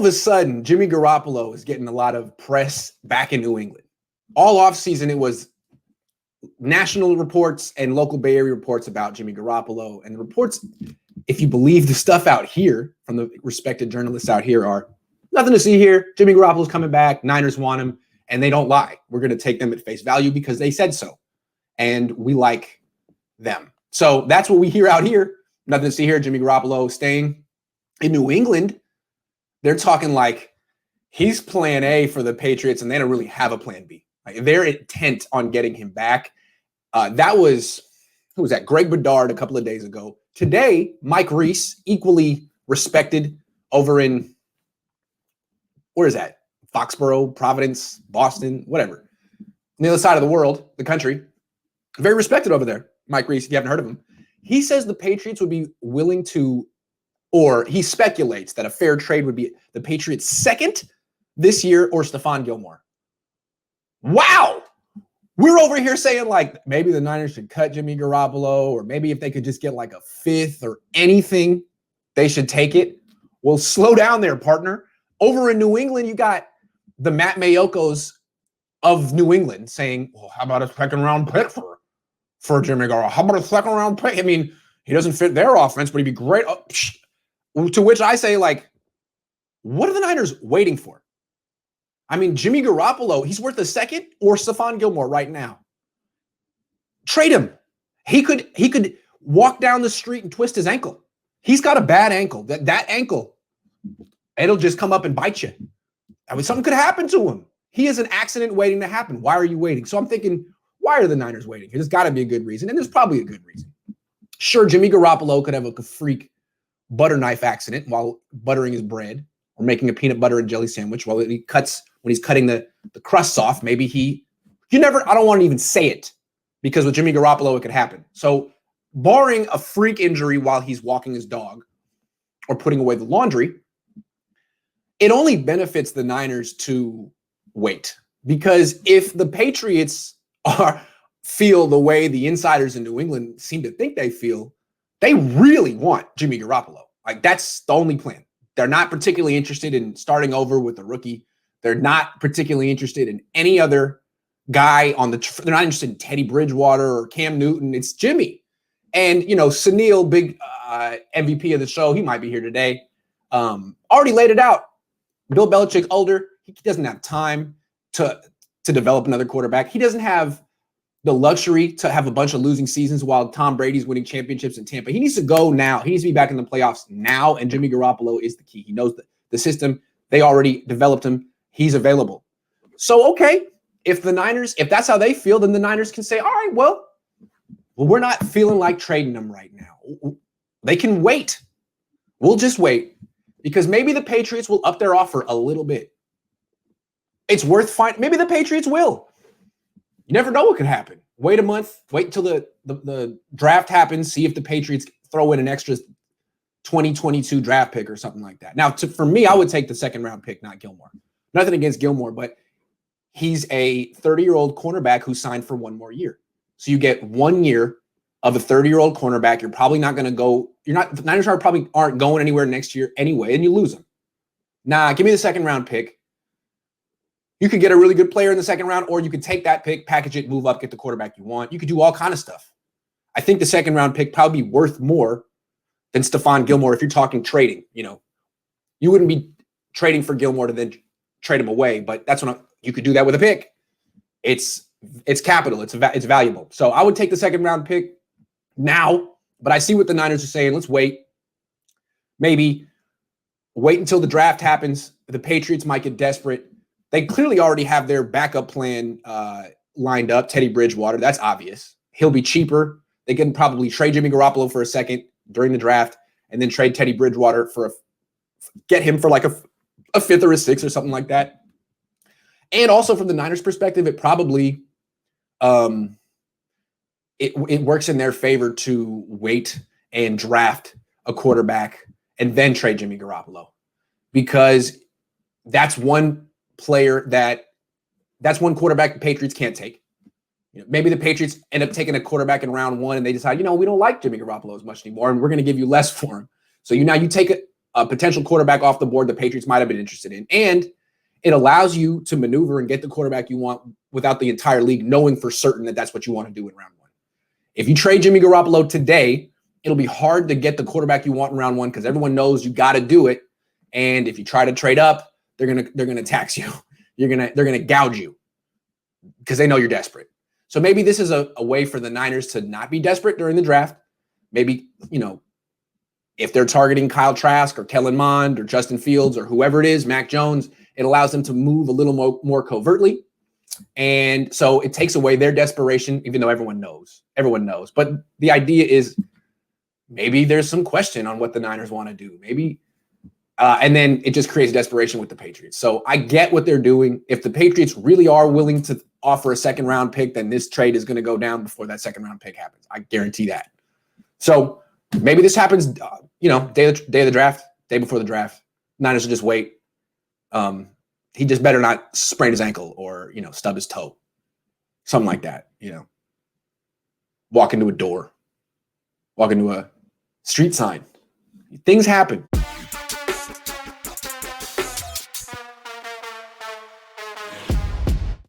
of a sudden, Jimmy Garoppolo is getting a lot of press back in New England. All offseason, it was national reports and local Bay Area reports about Jimmy Garoppolo. And the reports, if you believe the stuff out here from the respected journalists out here, are nothing to see here. Jimmy Garoppolo's coming back. Niners want him, and they don't lie. We're going to take them at face value because they said so. And we like them. So that's what we hear out here. Nothing to see here. Jimmy Garoppolo staying in New England. They're talking like he's plan A for the Patriots, and they don't really have a plan B. Like, they're intent on getting him back. That was, who was that? Greg Bedard a couple of days ago. Today, Mike Reese, equally respected over in, where is that? Foxborough, Providence, Boston, whatever. On the other side of the world, the country. Very respected over there. Mike Reese, if you haven't heard of him. He says the Patriots would be willing to, or he speculates that a fair trade would be the Patriots' second this year or Stephon Gilmore. Wow. We're over here saying like maybe the Niners should cut Jimmy Garoppolo, or maybe if they could just get like a fifth or anything, they should take it. Well, slow down there, partner. Over in New England, you got the Matt Mayokos of New England saying, well, how about a second round pick for Jimmy Garoppolo? How about a second round pick? I mean, he doesn't fit their offense, but he'd be great. To which I say, like, what are the Niners waiting for? I mean, Jimmy Garoppolo, he's worth a second, or Stephon Gilmore right now. Trade him. He could walk down the street and twist his ankle. He's got a bad ankle. That ankle, it'll just come up and bite you. I mean, something could happen to him. He is an accident waiting to happen. Why are you waiting? So I'm thinking, why are the Niners waiting? There's got to be a good reason, and there's probably a good reason. Sure, Jimmy Garoppolo could have a freak butter knife accident while buttering his bread, or making a peanut butter and jelly sandwich while when he's cutting the crusts off. Maybe I don't want to even say it, because with Jimmy Garoppolo, it could happen. So barring a freak injury while he's walking his dog or putting away the laundry, it only benefits the Niners to wait. Because if the Patriots feel the way the insiders in New England seem to think they feel, they really want Jimmy Garoppolo. Like, that's the only plan. They're not particularly interested in starting over with a rookie. They're not particularly interested in any other guy on they're not interested in Teddy Bridgewater or Cam Newton. It's Jimmy. And, Sunil, big MVP of the show, he might be here today, already laid it out. Bill Belichick's older. He doesn't have time to develop another quarterback. He doesn't have the luxury to have a bunch of losing seasons while Tom Brady's winning championships in Tampa. He needs to go now. He needs to be back in the playoffs now, and Jimmy Garoppolo is the key. He knows the system. They already developed him. He's available. So, okay, if that's how they feel, then the Niners can say, all right, well, we're not feeling like trading them right now. They can wait. We'll just wait, because maybe the Patriots will up their offer a little bit. It's worth finding. Maybe the Patriots will. You never know what could happen. Wait a month. Wait until the draft happens. See if the Patriots throw in an extra 2022 draft pick or something like that. Now, for me, I would take the second round pick, not Gilmore. Nothing against Gilmore, but he's a 30-year-old cornerback who signed for one more year. So you get 1 year of a 30-year-old cornerback. You're probably not going to go. The Niners probably aren't going anywhere next year anyway, and you lose him. Nah, give me the second round pick. You could get a really good player in the second round, or you could take that pick, package it, move up, get the quarterback you want. You could do all kind of stuff. I think the second round pick probably be worth more than Stephon Gilmore if you're talking trading. You wouldn't be trading for Gilmore to then trade him away, but you could do that with a pick. It's capital. It's valuable. So I would take the second round pick now, but I see what the Niners are saying. Let's wait. Maybe wait until the draft happens. The Patriots might get desperate. They clearly already have their backup plan lined up, Teddy Bridgewater. That's obvious. He'll be cheaper. They can probably trade Jimmy Garoppolo for a second during the draft, and then trade Teddy Bridgewater get him for like a fifth or a sixth or something like that. And also from the Niners' perspective, it probably it works in their favor to wait and draft a quarterback and then trade Jimmy Garoppolo, because that's one quarterback the Patriots can't take. Maybe the Patriots end up taking a quarterback in round one and they decide, we don't like Jimmy Garoppolo as much anymore, and we're going to give you less for him. So you take a potential quarterback off the board the Patriots might have been interested in. And it allows you to maneuver and get the quarterback you want without the entire league knowing for certain that that's what you want to do in round 1. If you trade Jimmy Garoppolo today, it'll be hard to get the quarterback you want in round 1 because everyone knows you got to do it. And if you try to trade up, they're gonna tax you. They're gonna gouge you because they know you're desperate. So maybe this is a way for the Niners to not be desperate during the draft. Maybe, if they're targeting Kyle Trask or Kellen Mond or Justin Fields or whoever it is, Mac Jones, it allows them to move a little more covertly. And so it takes away their desperation, even though everyone knows. But the idea is maybe there's some question on what the Niners want to do. Maybe, and then it just creates desperation with the Patriots. So I get what they're doing. If the Patriots really are willing to offer a second-round pick, then this trade is going to go down before that second-round pick happens. I guarantee that. So maybe this happens, day of the draft, day before the draft. Niners will just wait. He just better not sprain his ankle or, stub his toe. Something like that, walk into a door, walk into a street sign. Things happen.